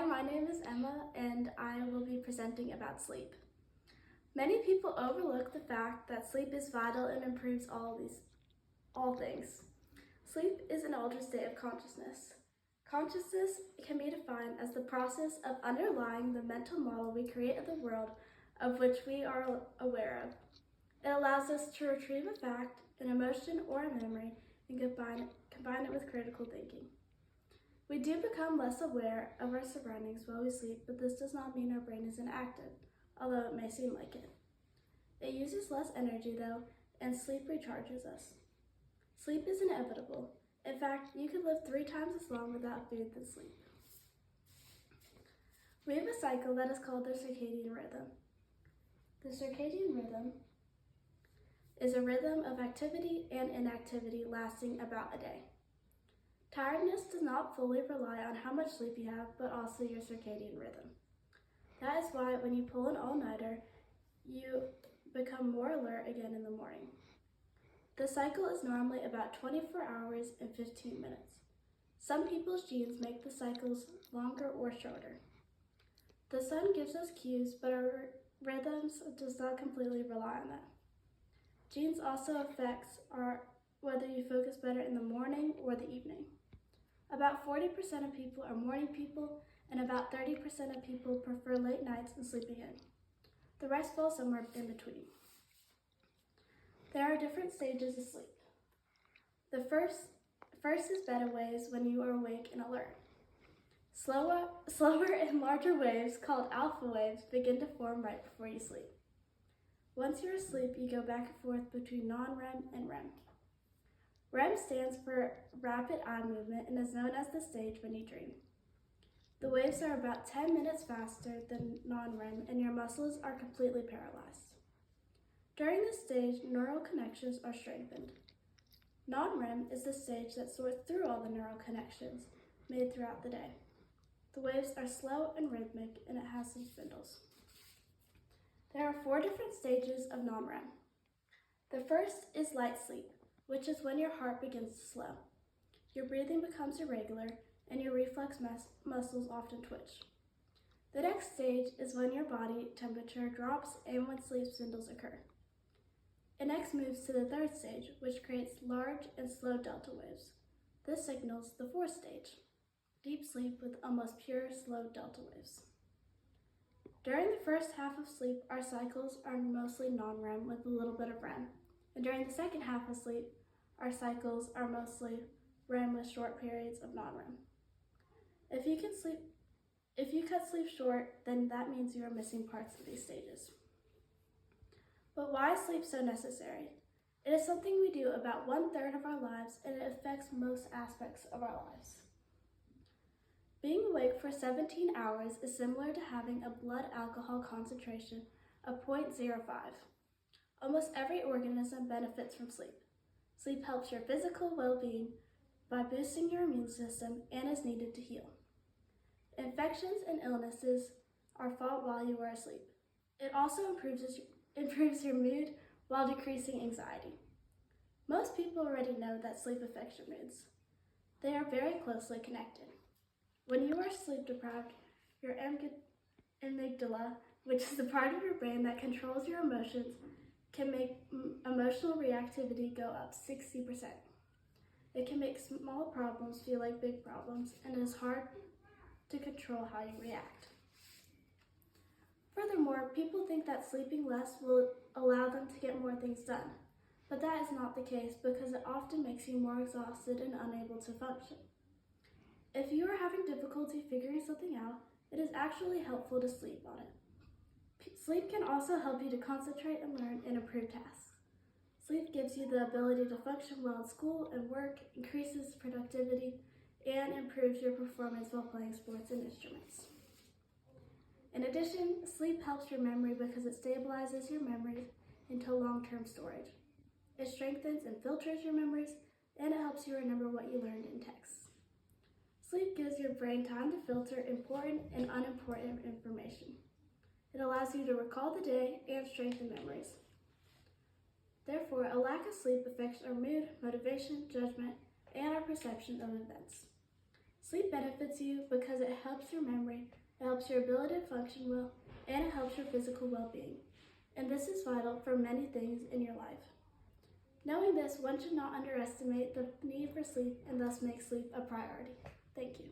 my name is Emma and I will be presenting about sleep. Many people overlook the fact that sleep is vital and improves all things. Sleep is an altered state of consciousness. Consciousness can be defined as the process of underlying the mental model we create of the world of which we are aware of. It allows us to retrieve a fact, an emotion, or a memory and combine it with critical thinking. We do become less aware of our surroundings while we sleep, but this does not mean our brain is inactive, although it may seem like it. It uses less energy though, and sleep recharges us. Sleep is inevitable. In fact, you could live 3 times as long without food than sleep. We have a cycle that is called the circadian rhythm. The circadian rhythm is a rhythm of activity and inactivity lasting about a day. Tiredness does not fully rely on how much sleep you have, but also your circadian rhythm. That is why when you pull an all-nighter, you become more alert again in the morning. The cycle is normally about 24 hours and 15 minutes. Some people's genes make the cycles longer or shorter. The sun gives us cues, but our rhythms does not completely rely on that. Genes also affects whether you focus better in the morning or the evening. About 40% of people are morning people, and about 30% of people prefer late nights and sleeping in. The rest fall somewhere in between. There are different stages of sleep. The first is beta waves when you are awake and alert. Slower and larger waves, called alpha waves, begin to form right before you sleep. Once you're asleep, you go back and forth between non-REM and REM. REM stands for rapid eye movement and is known as the stage when you dream. The waves are about 10 minutes faster than non-REM and your muscles are completely paralyzed. During this stage, neural connections are strengthened. Non-REM is the stage that sorts through all the neural connections made throughout the day. The waves are slow and rhythmic and it has some spindles. There are 4 different stages of non-REM. The first is light sleep, which is when your heart begins to slow. Your breathing becomes irregular and your reflex muscles often twitch. The next stage is when your body temperature drops and when sleep spindles occur. It next moves to the third stage, which creates large and slow delta waves. This signals the 4th stage, deep sleep with almost pure slow delta waves. During the first half of sleep, our cycles are mostly non-REM with a little bit of REM. And during the second half of sleep, our cycles are mostly REM with short periods of non-REM. If you cut sleep short, then that means you are missing parts of these stages. But why is sleep so necessary? It is something we do about 1/3 of our lives and it affects most aspects of our lives. Being awake for 17 hours is similar to having a blood alcohol concentration of 0.05. Almost every organism benefits from sleep. Sleep helps your physical well-being by boosting your immune system and is needed to heal. Infections and illnesses are fought while you are asleep. It also improves your mood while decreasing anxiety. Most people already know that sleep affects your moods. They are very closely connected. When you are sleep deprived, your amygdala, which is the part of your brain that controls your emotions, can make emotional reactivity go up 60%. It can make small problems feel like big problems, and it is hard to control how you react. Furthermore, people think that sleeping less will allow them to get more things done, but that is not the case because it often makes you more exhausted and unable to function. If you are having difficulty figuring something out, it is actually helpful to sleep on it. Sleep can also help you to concentrate and learn and improve tasks. Sleep gives you the ability to function well in school and work, increases productivity, and improves your performance while playing sports and instruments. In addition, sleep helps your memory because it stabilizes your memories into long-term storage. It strengthens and filters your memories, and it helps you remember what you learned in texts. Sleep gives your brain time to filter important and unimportant information. It allows you to recall the day and strengthen memories. Therefore, a lack of sleep affects our mood, motivation, judgment, and our perception of events. Sleep benefits you because it helps your memory, it helps your ability to function well, and it helps your physical well-being. And this is vital for many things in your life. Knowing this, one should not underestimate the need for sleep and thus make sleep a priority. Thank you.